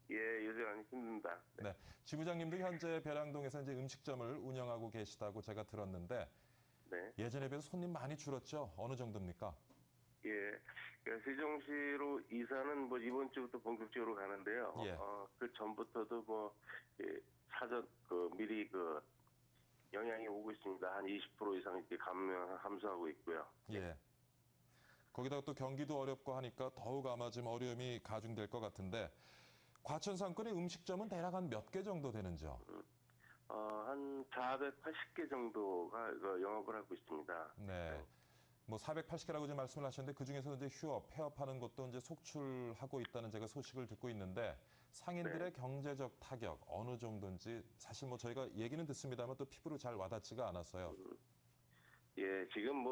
예, 요즘 많이 힘듭니다. 네. 지부장님도 현재 벼랑동에서 이제 음식점을 운영하고 계시다고 제가 들었는데 네. 예전에 비해서 손님 많이 줄었죠? 어느 정도입니까? 예. 그러니까 세종시로 이사는 뭐 이번 주부터 본격적으로 가는데요. 예. 그 전부터도 뭐 사전 미리 영향이 오고 있습니다. 한 20% 이상 이렇게 감소하고 있고요. 예. 거기다가 또 경기도 어렵고 하니까 더욱 아마 좀 어려움이 가중될 것 같은데 과천 상권의 음식점은 대략 한 몇 개 정도 되는지요? 한 한 480개 정도가 영업을 하고 있습니다. 네. 뭐 480개라고 지금 말씀을 하셨는데 그중에서 이제 휴업, 폐업하는 것도 이제 속출하고 있다는 제가 소식을 듣고 있는데 상인들의 경제적 타격 어느 정도인지 사실 뭐 저희가 얘기는 듣습니다만 또 피부로 잘 와닿지가 않았어요. 예, 지금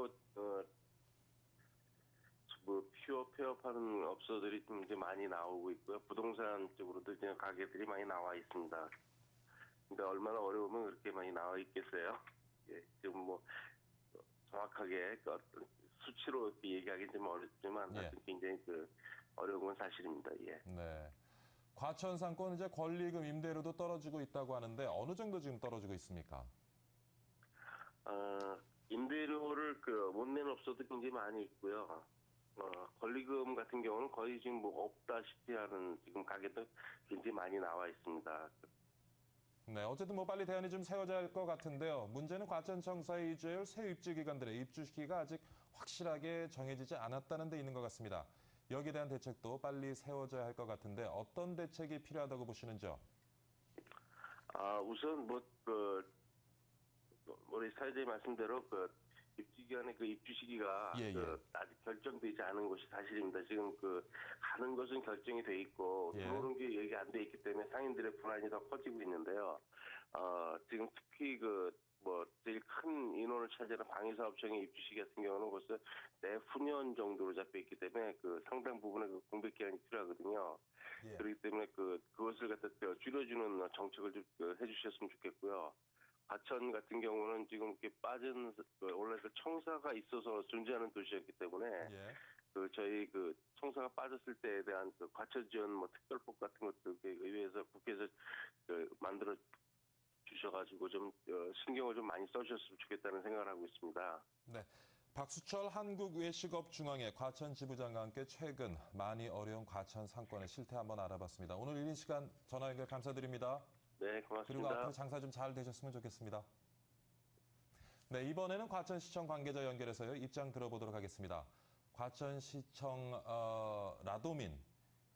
폐업하는 업소들이 좀 이제 많이 나오고 있고요. 부동산 쪽으로도 이제 가게들이 많이 나와 있습니다. 근데 얼마나 어려우면 그렇게 많이 나와 있겠어요? 예, 지금 뭐 정확하게 어떤 수치로 이렇게 얘기하기는 좀 어렵지만 하여튼 굉장히 어려운 건 사실입니다. 예. 네. 과천 상권 이제 권리금 임대료도 떨어지고 있다고 하는데 어느 정도 지금 떨어지고 있습니까? 임대료를 못 내는 업소도 굉장히 많이 있고요. 권리금 같은 경우는 거의 지금 뭐 없다시피 하는 지금 가게도 굉장히 많이 나와 있습니다. 네, 어쨌든 뭐 빨리 대안이 좀 세워져야 할 것 같은데요. 문제는 과천청사에 이주해올 새 입주 기관들의 입주 시기가 아직 확실하게 정해지지 않았다는 데 있는 것 같습니다. 여기에 대한 대책도 빨리 세워져야 할 것 같은데 어떤 대책이 필요하다고 보시는지요? 우선 우리 사회자님 말씀대로 입주기관의 입주 시기가 아직 결정되지 않은 것이 사실입니다. 지금 가는 것은 결정이 돼 있고 들어오는 게 얘기 안 돼 있기 때문에 상인들의 불안이 더 커지고 있는데요. 지금 특히 제일 큰 인원을 차지하는 방위사업청의 입주 시기 같은 경우는 벌써 내후년 정도로 잡혀 있기 때문에 상당 부분의 공백 기간이 필요하거든요. 그렇기 때문에 그것을 갖다 줄여주는 정책을 좀 해주셨으면 좋겠고요. 과천 같은 경우는 지금 이렇게 빠진 원래 청사가 있어서 존재하는 도시였기 때문에 저희 청사가 빠졌을 때에 대한 과천 지원 특별법 같은 것도 의회에서 국회에서 만들어 주셔가지고 좀 신경을 좀 많이 써주셨으면 좋겠다는 생각을 하고 있습니다. 네. 박수철 한국외식업중앙회 과천 지부장과 함께 최근 많이 어려운 과천 상권의 실태 한번 알아봤습니다. 오늘 1인 시간 전화 연결 감사드립니다. 네, 고맙습니다. 그리고 앞으로 장사 좀 잘 되셨으면 좋겠습니다. 네, 이번에는 과천시청 관계자 연결해서요. 입장 들어보도록 하겠습니다. 과천시청 라도민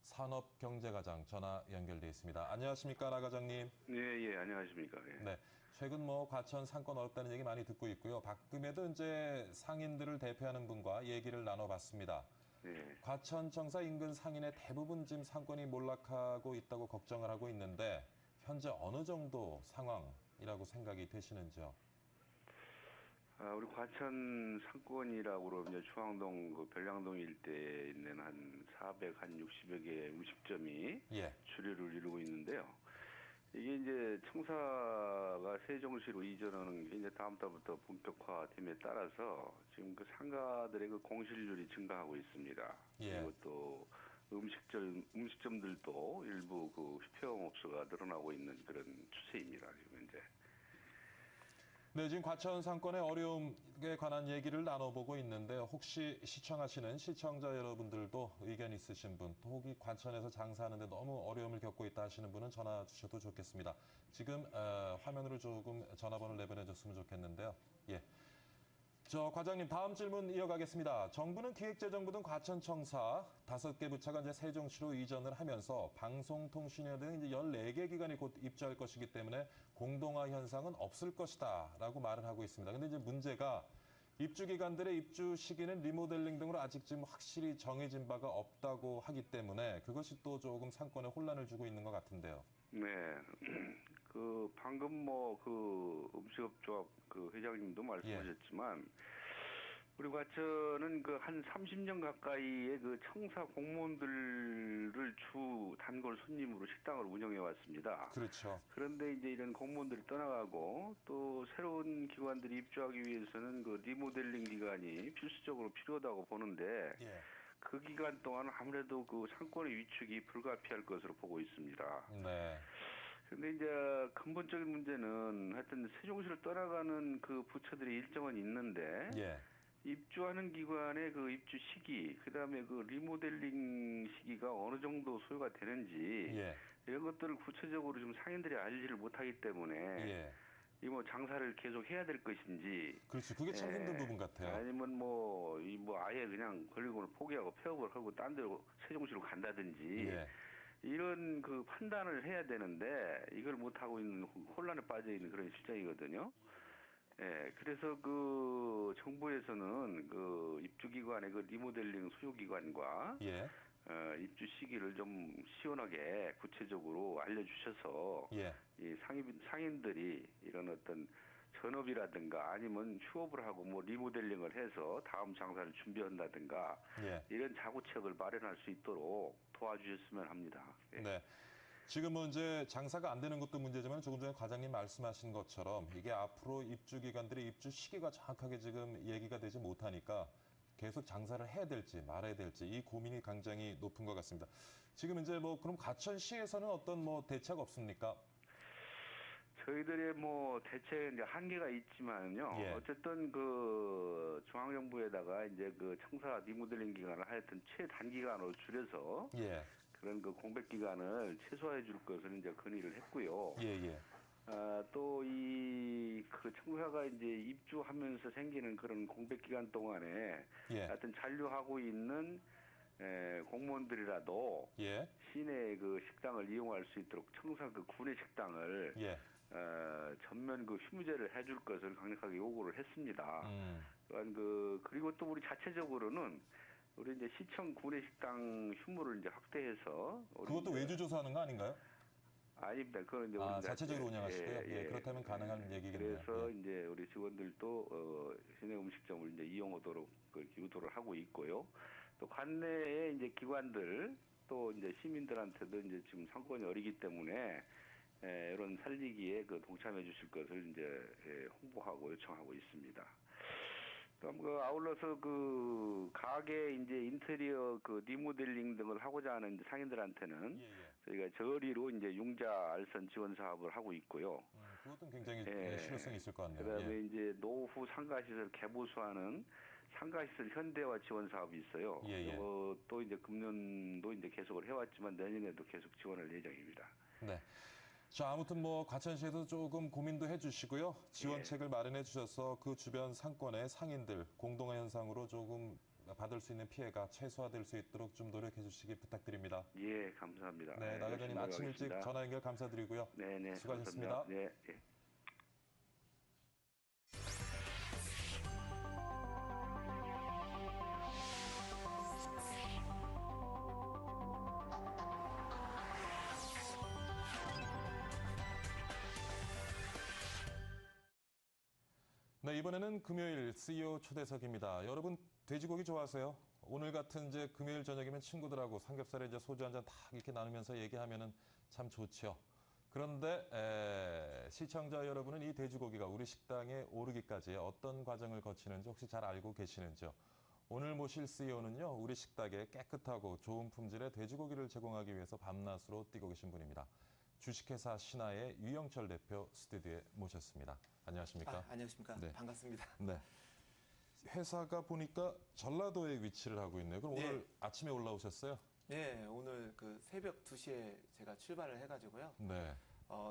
산업경제과장 전화 연결돼 있습니다. 안녕하십니까, 라 과장님? 예, 안녕하십니까. 예. 네, 최근 과천 상권 어렵다는 얘기 많이 듣고 있고요. 방금에도 이제 상인들을 대표하는 분과 얘기를 나눠봤습니다. 예. 과천청사 인근 상인의 대부분 지금 상권이 몰락하고 있다고 걱정을 하고 있는데 현재 어느 정도 상황이라고 생각이 되시는지요? 우리 과천 상권이라고 그러면 중앙동 별량동 일대에 있는 한 460여 개의 음식점이 주류를 이루고 있는데요. 이게 이제 청사가 세종시로 이전하는 게 이제 다음 달부터 본격화됨에 따라서 지금 상가들의 공실률이 증가하고 있습니다. 그리고 또 음식점들도 일부 폐업업소가 늘어나고 있는 그런 추세입니다. 지금 현재. 네, 지금 과천 상권의 어려움에 관한 얘기를 나눠보고 있는데 혹시 시청하시는 시청자 여러분들도 의견 있으신 분, 또 혹시 과천에서 장사하는데 너무 어려움을 겪고 있다 하시는 분은 전화 주셔도 좋겠습니다. 지금 화면으로 조금 전화번호를 내보내줬으면 좋겠는데요. 예. 과장님, 다음 질문 이어가겠습니다. 정부는 기획재정부 등 과천청사 5개 부처가 이제 세종시로 이전을 하면서 방송통신위원 등 이제 14개 기관이 곧 입주할 것이기 때문에 공동화 현상은 없을 것이다 라고 말을 하고 있습니다. 근데 이제 문제가 입주 기관들의 입주 시기는 리모델링 등으로 아직 지금 확실히 정해진 바가 없다고 하기 때문에 그것이 또 조금 상권에 혼란을 주고 있는 것 같은데요. 네. 방금 음식업조합 회장님도 말씀하셨지만 우리 과천은 한 30년 가까이의 청사 공무원들을 주 단골 손님으로 식당을 운영해 왔습니다. 그렇죠. 그런데 이제 이런 공무원들이 떠나가고 또 새로운 기관들이 입주하기 위해서는 리모델링 기간이 필수적으로 필요하다고 보는데 그 기간 동안 아무래도 상권의 위축이 불가피할 것으로 보고 있습니다. 네. 근데 이제 근본적인 문제는 하여튼 세종시를 떠나가는 부처들이 일정은 있는데 입주하는 기관의 입주 시기, 그다음에 리모델링 시기가 어느 정도 소요가 되는지 이런 것들을 구체적으로 좀 상인들이 알지를 못하기 때문에 이 장사를 계속 해야 될 것인지. 그렇죠. 그게 참 힘든 부분 같아요. 아니면 아예 그냥 권리금을 포기하고 폐업을 하고 딴 데로 세종시로 간다든지. 이런 그 판단을 해야 되는데 이걸 못 하고 있는 혼란에 빠져 있는 그런 실정이거든요. 예, 그래서 그 정부에서는 그 입주기관의 그 리모델링 수요기관과 예. 입주 시기를 좀 시원하게 구체적으로 알려주셔서 이 상인들이 이런 어떤 전업이라든가 아니면 휴업을 하고 뭐 리모델링을 해서 다음 장사를 준비한다든가 이런 자구책을 마련할 수 있도록 도와주셨으면 합니다. 예. 네. 지금 뭐 이제 장사가 안 되는 것도 문제지만 조금 전에 과장님 말씀하신 것처럼 이게 앞으로 입주 기관들의 입주 시기가 정확하게 지금 얘기가 되지 못하니까 계속 장사를 해야 될지 말아야 될지 이 고민이 굉장히 높은 것 같습니다. 지금 이제 뭐 그럼 과천시에서는 어떤 뭐 대책 없습니까? 저희들의 뭐 대책 이제 한계가 있지만요. 어쨌든 그 중앙정부에다가 이제 그 청사 리모델링 기간을 하여튼 최단기간으로 줄여서 그런 그 공백 기간을 최소화해 줄 것을 이제 건의를 했고요. 또 이 그 청사가 이제 입주하면서 생기는 그런 공백 기간 동안에 하여튼 잔류하고 있는 공무원들이라도 시내 그 식당을 이용할 수 있도록 청사 그 구내 식당을 전면 그 휴무제를 해줄 것을 강력하게 요구를 했습니다. 그리고 또 우리 자체적으로는 우리 이제 시청 구내 식당 휴무를 이제 확대해서 그것도 외주 조사하는 거 아닌가요? 아닙니다. 그건 이제 우리 자체적으로 운영하시고요. 그렇다면 가능한 얘기겠네요. 그래서 이제 우리 직원들도 시내 음식점을 이제 이용하도록 유도를 하고 있고요. 또 관내에 이제 기관들 또 이제 시민들한테도 이제 지금 상권이 어리기 때문에 이런 살리기에 그 동참해 주실 것을 이제 홍보하고 요청하고 있습니다. 그럼 그 아울러서 그 가게 이제 인테리어 그 리모델링 등을 하고자 하는 상인들한테는 저희가 저리로 이제 융자 알선 지원 사업을 하고 있고요. 그것도 굉장히 실효성이 있을 것 같네요. 그다음에 이제 노후 상가시설 개보수하는 상가시설 현대화 지원 사업이 있어요. 또 이제 금년도 이제 계속을 해왔지만 내년에도 계속 지원할 예정입니다. 네. 자, 아무튼 뭐 과천시에서 조금 고민도 해주시고요. 지원책을 마련해 주셔서 그 주변 상권의 상인들 공동화 현상으로 조금 받을 수 있는 피해가 최소화될 수 있도록 좀 노력해 주시기 부탁드립니다. 예, 감사합니다. 네, 나 회장님 아침 일찍 전화 연결 감사드리고요. 네, 수고하셨습니다. 감사합니다. 네. 네, 이번에는 금요일 CEO 초대석입니다. 여러분 돼지고기 좋아하세요? 오늘 같은 이제 금요일 저녁이면 친구들하고 삼겹살에 이제 소주 한잔 딱 이렇게 나누면서 얘기하면은 참 좋죠. 그런데 시청자 여러분은 이 돼지고기가 우리 식당에 오르기까지 어떤 과정을 거치는지 혹시 잘 알고 계시는지요? 오늘 모실 CEO는요, 우리 식탁에 깨끗하고 좋은 품질의 돼지고기를 제공하기 위해서 밤낮으로 뛰고 계신 분입니다. 주식회사 신화의 유영철 대표 스튜디오에 모셨습니다. 안녕하십니까? 안녕하십니까? 네. 반갑습니다. 네. 회사가 보니까 전라도에 위치를 하고 있네요. 그럼 오늘 아침에 올라오셨어요? 네, 오늘 그 새벽 2시에 제가 출발을 해가지고요. 네.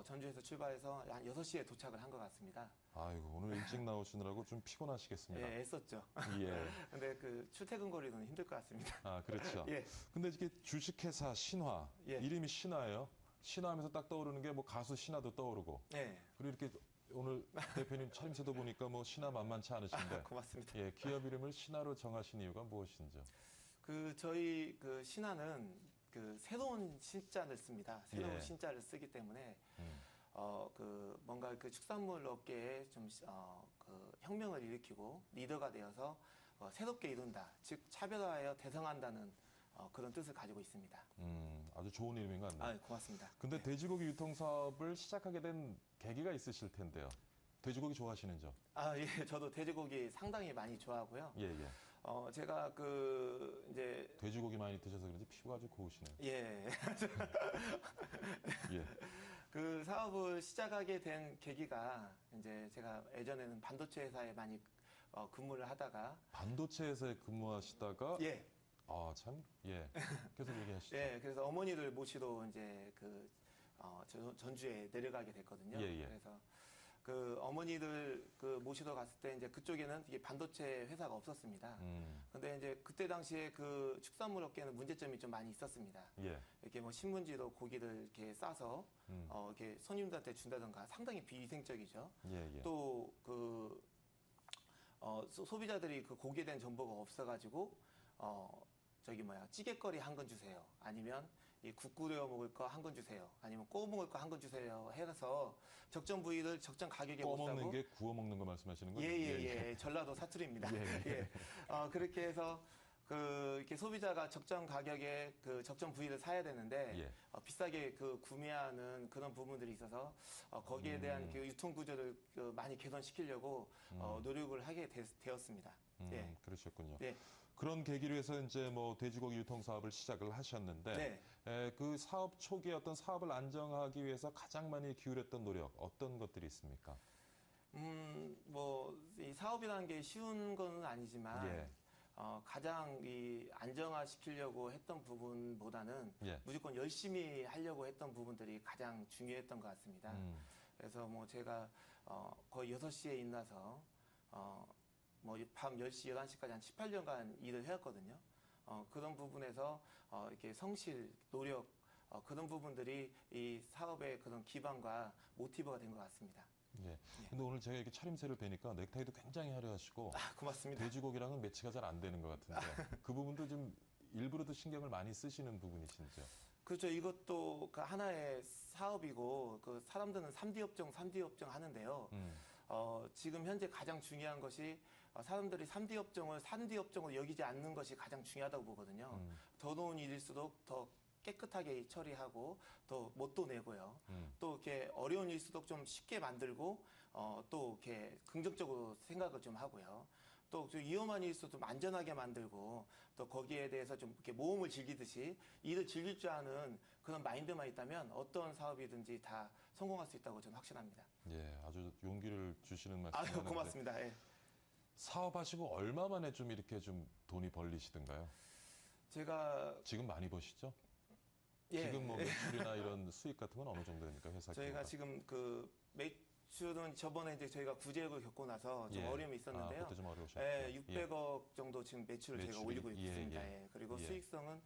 전주에서 출발해서 한 6시에 도착을 한 것 같습니다. 아이고, 오늘 일찍 나오시느라고 좀 피곤하시겠습니다. 예, 애썼죠. 예. 근데 그 출퇴근 거리는 힘들 것 같습니다. 아, 그렇죠. 예. 근데 이게 주식회사 신화, 이름이 신화예요. 신화하면서 딱 떠오르는 게 뭐 가수 신화도 떠오르고. 네. 그리고 이렇게 오늘 대표님 차림새도 보니까 뭐 신화 만만치 않으신데. 고맙습니다. 예, 기업 이름을 신화로 정하신 이유가 무엇인지요? 저희 그 신화는 그 새로운 신자를 씁니다. 새로운 신자를 쓰기 때문에 뭔가 그 축산물 업계에 좀 그 혁명을 일으키고 리더가 되어서 새롭게 이룬다. 즉 차별화하여 대성한다는 그런 뜻을 가지고 있습니다. 아주 좋은 이름인 것 같네요. 고맙습니다. 근데 돼지고기 유통 사업을 시작하게 된 계기가 있으실 텐데요. 돼지고기 좋아하시는죠? 예, 저도 돼지고기 상당히 많이 좋아하고요. 예. 제가 이제 돼지고기 많이 드셔서 그런지 피부가 아주 고우시네요. 예. 예. 그 사업을 시작하게 된 계기가 이제 제가 예전에는 반도체 회사에 많이 근무를 하다가 반도체 회사에 근무하시다가 참 계속 얘기하시죠. 예, 그래서 어머니를 모시러 이제 전주에 내려가게 됐거든요. 그래서 그 어머니들 그 모시러 갔을 때 이제 그쪽에는 이게 반도체 회사가 없었습니다. 근데 이제 그때 당시에 그 축산물 업계는 문제점이 좀 많이 있었습니다. 예. 이렇게 뭐 신문지로 고기를 이렇게 싸서 이렇게 손님들한테 준다던가 상당히 비위생적이죠. 예, 예. 또 그 소비자들이 그 고기에 대한 정보가 없어가지고 찌개거리 한 건 주세요. 아니면 이 국 끓여 먹을 거 한 건 주세요. 아니면 구워 먹을 거 한 건 주세요. 해서 적정 부위를 적정 가격에 못 구워 사고. 먹는 게 구워 먹는 거 말씀하시는 거죠? 예. 전라도 사투리입니다. 예. 그렇게 해서 이렇게 소비자가 적정 가격에 그 적정 부위를 사야 되는데 비싸게 그 구매하는 그런 부분들이 있어서 거기에 대한 그 유통 구조를 많이 개선시키려고 노력을 하게 되었습니다. 예. 그러셨군요. 예. 그런 계기로 해서 이제 뭐 돼지고기 유통 사업을 시작을 하셨는데 그 사업 초기에 어떤 사업을 안정하기 위해서 가장 많이 기울였던 노력 어떤 것들이 있습니까? 이 사업이라는 게 쉬운 건 아니지만 가장 이 안정화시키려고 했던 부분보다는 무조건 열심히 하려고 했던 부분들이 가장 중요했던 것 같습니다. 그래서 뭐 제가 거의 6시에 일어나서 밤 10시, 11시까지 한 18년간 일을 해왔거든요. 그런 부분에서 이렇게 성실, 노력, 그런 부분들이 이 사업의 그런 기반과 모티브가 된 것 같습니다. 예. 근데 오늘 제가 이렇게 차림새를 뵈니까 넥타이도 굉장히 화려하시고 고맙습니다. 돼지고기랑은 매치가 잘 안 되는 것 같은데 그 부분도 좀 일부러도 신경을 많이 쓰시는 부분이신지요? 그렇죠. 이것도 그 하나의 사업이고 그 사람들은 3D 업종 하는데요. 지금 현재 가장 중요한 것이 사람들이 3D 업종을 3D 업종으로 여기지 않는 것이 가장 중요하다고 보거든요. 더러운 일일수록 더 깨끗하게 처리하고 또 멋도 내고요. 또 이렇게 어려운 일일수록 좀 쉽게 만들고 또 이렇게 긍정적으로 생각을 좀 하고요. 또 위험한 일일수록 좀 안전하게 만들고 또 거기에 대해서 좀 이렇게 모험을 즐기듯이 일을 즐길 줄 아는 그런 마인드만 있다면 어떤 사업이든지 다 성공할 수 있다고 저는 확신합니다. 예, 아주 용기를 주시는 말씀. 고맙습니다. 예. 사업하시고 얼마 만에 좀 이렇게 좀 돈이 벌리시던가요? 제가 지금 많이 버시죠? 예. 지금 뭐 매출이나 이런 수익 같은 건 어느 정도 됩니까? 회사 저희가 규모가? 지금 그 매출은 저번에 이제 저희가 구제역을 겪고 나서 좀 어려움이 있었는데요. 그때 좀 어려우셨죠. 600억 정도 지금 매출을 제가 올리고 있습니다. 그리고 수익성은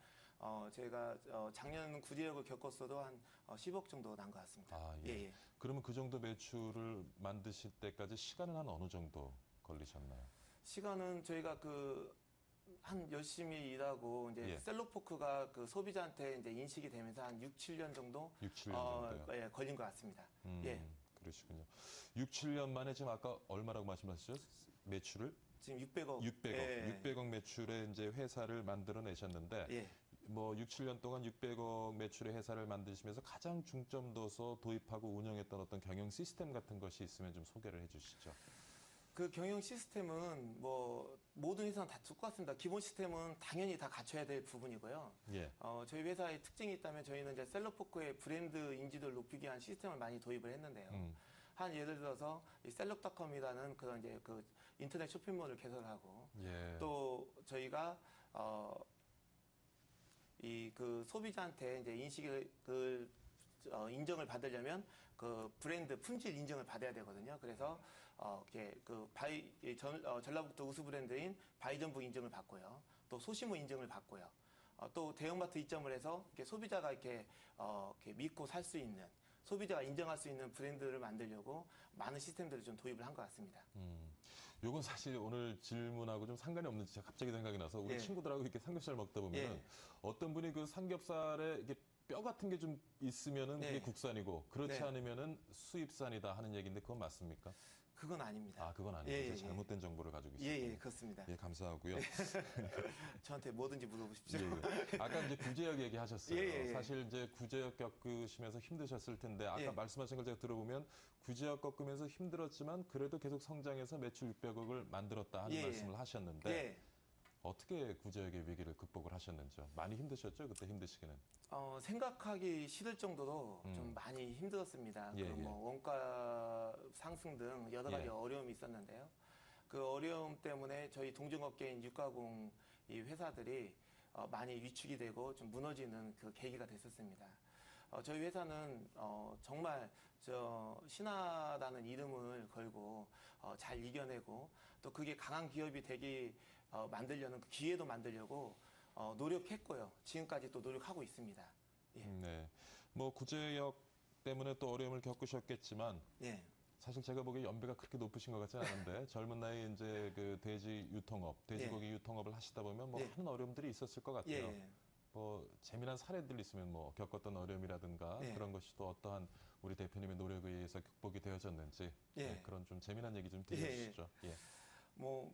제가 작년 구제역을 겪었어도 한 10억 정도 난 것 같습니다. 그러면 그 정도 매출을 만드실 때까지 시간은 한 어느 정도 걸리셨나요? 시간은 저희가 한 열심히 일하고 이제 셀로포크가 그 소비자한테 이제 인식이 되면서 한 6, 7년 정도 6, 7년 정도요? 걸린 것 같습니다. 그러시군요. 6, 7년 만에 지금 아까 얼마라고 말씀하셨죠? 매출을? 지금 600억. 600억 매출의 이제 회사를 만들어내셨는데 뭐 6, 7년 동안 600억 매출의 회사를 만드시면서 가장 중점 둬서 도입하고 운영했던 어떤 경영 시스템 같은 것이 있으면 좀 소개를 해주시죠. 그 경영 시스템은 뭐 모든 회사는 다 똑같습니다. 기본 시스템은 당연히 다 갖춰야 될 부분이고요. 저희 회사의 특징이 있다면 저희는 이제 셀럽포크의 브랜드 인지도를 높이기 위한 시스템을 많이 도입을 했는데요. 한 예를 들어서 이 셀럽닷컴이라는 그런 이제 그 인터넷 쇼핑몰을 개설하고 또 저희가 이 그 소비자한테 이제 인식을 인정을 받으려면 그 브랜드 품질 인정을 받아야 되거든요. 그래서 이렇게 전라북도 우수 브랜드인 바이전북 인증을 받고요. 또 소시모 인증을 받고요. 또 대형마트 입점을 해서 이렇게 소비자가 이렇게 믿고 살 수 있는 소비자가 인정할 수 있는 브랜드를 만들려고 많은 시스템들을 좀 도입을 한 것 같습니다. 요건 사실 오늘 질문하고 좀 상관이 없는지 제가 갑자기 생각이 나서 우리 친구들하고 이렇게 삼겹살 먹다 보면 어떤 분이 그 삼겹살에 이게 뼈 같은 게 좀 있으면은 그게 국산이고 그렇지 않으면은 수입산이다 하는 얘기인데 그건 맞습니까? 그건 아닙니다. 그건 아니고 잘못된 정보를 가지고 계시군요. 그렇습니다. 감사하고요. 저한테 뭐든지 물어보십시오. 아까 이제 구제역 얘기하셨어요. 사실 이제 구제역 겪으시면서 힘드셨을 텐데 아까 말씀하신 걸 제가 들어보면 구제역 겪으면서 힘들었지만 그래도 계속 성장해서 매출 600억을 만들었다 하는 말씀을 하셨는데 어떻게 구제역의 위기를 극복을 하셨는지요? 많이 힘드셨죠? 그때 힘드시기는? 생각하기 싫을 정도로 좀 많이 힘들었습니다. 뭐 원가 상승 등 여러 가지 어려움이 있었는데요. 그 어려움 때문에 저희 동종업계인 육가공 이 회사들이 많이 위축이 되고 좀 무너지는 그 계기가 됐었습니다. 저희 회사는 정말 신하라는 이름을 걸고 잘 이겨내고 또 그게 강한 기업이 되게 만들려는 그 기회도 만들려고 노력했고요. 지금까지 또 노력하고 있습니다. 예. 네. 뭐 구제역 때문에 또 어려움을 겪으셨겠지만 예. 사실 제가 보기에 연배가 그렇게 높으신 것 같지는 않은데 젊은 나이에 이제 그 돼지 유통업, 돼지고기 유통업을 하시다 보면 뭐 많은 어려움들이 있었을 것 같아요. 예. 뭐 재미난 사례들 있으면 뭐 겪었던 어려움이라든가 그런 것이 또 어떠한 우리 대표님의 노력에 의해서 극복이 되어졌는지 그런 좀 재미난 얘기 좀 들려주시죠. 예. 뭐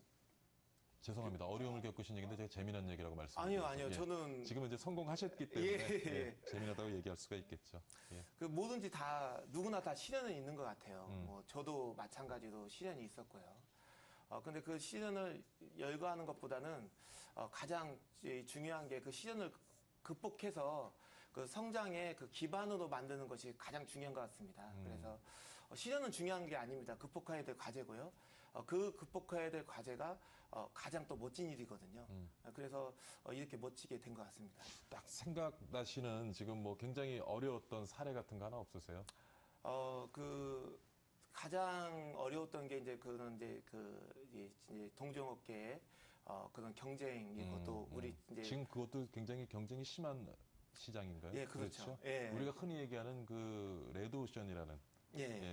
죄송합니다. 어려움을 겪으신 얘기인데 제가 재미난 얘기라고 말씀드렸어요. 아니요. 저는 지금은 이제 성공하셨기 때문에 재미나다고 얘기할 수가 있겠죠. 그 뭐든지 다 누구나 다 시련은 있는 것 같아요. 뭐 저도 마찬가지로 시련이 있었고요. 근데 그 시련을 열거하는 것보다는 가장 중요한 게 그 시련을 극복해서 그 성장의 그 기반으로 만드는 것이 가장 중요한 것 같습니다. 그래서 시련은 중요한 게 아닙니다. 극복해야 될 과제고요. 그 극복해야 될 과제가 가장 또 멋진 일이거든요. 그래서 이렇게 멋지게 된 것 같습니다. 딱 생각나시는 지금 뭐 굉장히 어려웠던 사례 같은 거 하나 없으세요? 그 가장 어려웠던 게 이제 그런 이제 동종업계의 그런 경쟁이고 또 우리 이제 지금 그것도 굉장히 경쟁이 심한 시장인가요? 예, 그렇죠. 우리가 흔히 얘기하는 그 레드오션이라는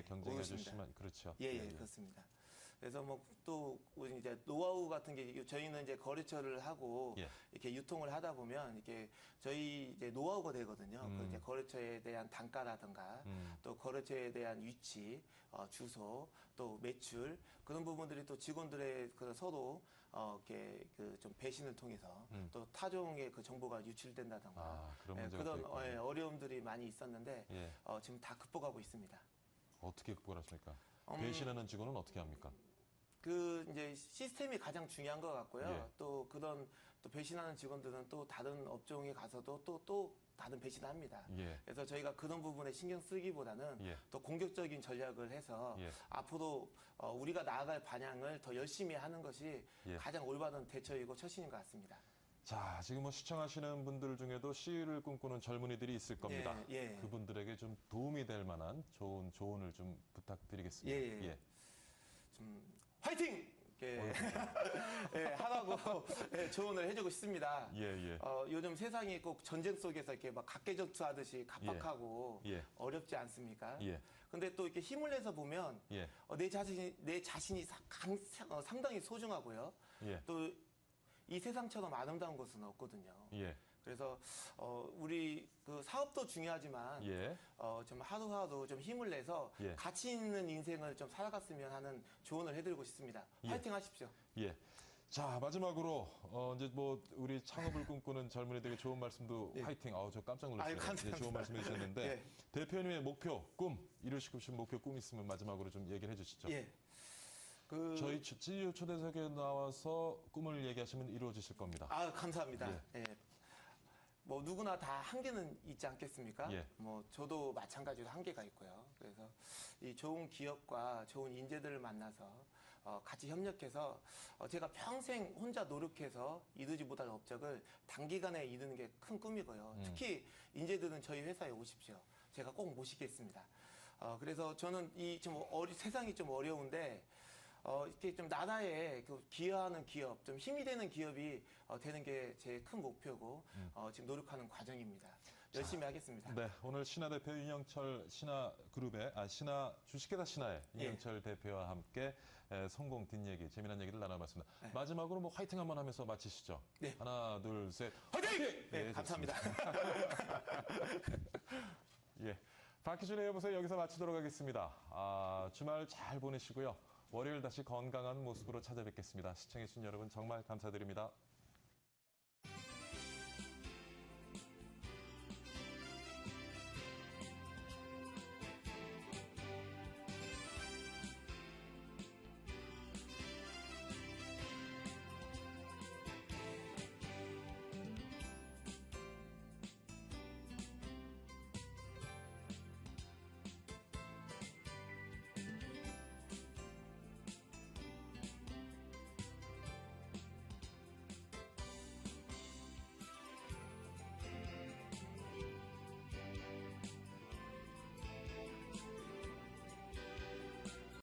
경쟁이 아주 심한 그렇죠. 그렇습니다. 그래서 뭐 또 이제 노하우 같은 게 저희는 이제 거래처를 하고 이렇게 유통을 하다 보면 이렇게 저희 이제 노하우가 되거든요. 그 이제 거래처에 대한 단가라든가 또 거래처에 대한 위치, 주소, 또 매출 그런 부분들이 또 직원들의 그 서로 이렇게 그 좀 배신을 통해서 또 타종의 그 정보가 유출된다든가 그런 어려움들이 많이 있었는데 지금 다 극복하고 있습니다. 어떻게 극복을 하십니까? 배신하는 직원은 어떻게 합니까? 그 이제 시스템이 가장 중요한 것 같고요. 또 그런 또 배신하는 직원들은 또 다른 업종에 가서도 또 다른 배신을 합니다. 그래서 저희가 그런 부분에 신경 쓰기보다는 더 공격적인 전략을 해서 앞으로 우리가 나아갈 방향을 더 열심히 하는 것이 가장 올바른 대처이고 처신인 것 같습니다. 자, 지금 뭐 시청하시는 분들 중에도 시위를 꿈꾸는 젊은이들이 있을 겁니다. 그분들에게 좀 도움이 될 만한 좋은 조언을 좀 부탁드리겠습니다. 좀 화이팅! 하라고 조언을 해주고 싶습니다. 요즘 세상이 꼭 전쟁 속에서 이렇게 막 각개전투하듯이 각박하고 어렵지 않습니까? 근데 또 이렇게 힘을 내서 보면 내 자신이 상당히 소중하고요. 또 이 세상처럼 아름다운 것은 없거든요. 그래서 우리 그 사업도 중요하지만 좀 하루하루 좀 힘을 내서 가치 있는 인생을 좀 살아갔으면 하는 조언을 해드리고 싶습니다. 화이팅 하십시오. 자, 마지막으로 이제 뭐 우리 창업을 꿈꾸는 젊은이들에게 좋은 말씀도 화이팅. 저 깜짝 놀랐어요. 좋은 말씀 해주셨는데 대표님의 목표, 꿈 이루시고 싶은 목표, 꿈 있으면 마지막으로 좀 얘기를 해주시죠. 저희 찌유 초대석에 나와서 꿈을 얘기하시면 이루어지실 겁니다. 감사합니다. 뭐 누구나 다 한계는 있지 않겠습니까? 뭐 저도 마찬가지로 한계가 있고요. 그래서 이 좋은 기업과 좋은 인재들을 만나서 같이 협력해서 제가 평생 혼자 노력해서 이루지 못할 업적을 단기간에 이루는 게 큰 꿈이고요. 특히 인재들은 저희 회사에 오십시오. 제가 꼭 모시겠습니다. 그래서 저는 세상이 좀 어려운데 이렇게 좀 나라에 기여하는 기업, 좀 힘이 되는 기업이 되는 게 제 큰 목표고 지금 노력하는 과정입니다. 열심히 하겠습니다. 네, 오늘 신하 대표 윤영철 신하그룹의 신하 주식회사 신하의 윤영철 대표와 함께 성공 뒷얘기, 재미난 얘기를 나눠봤습니다. 마지막으로 뭐 화이팅 한번 하면서 마치시죠. 하나, 둘, 셋, 화이팅! 감사합니다. 박희준의 여보세요 여기서 마치도록 하겠습니다. 주말 잘 보내시고요. 월요일 다시 건강한 모습으로 찾아뵙겠습니다. 시청해주신 여러분 정말 감사드립니다.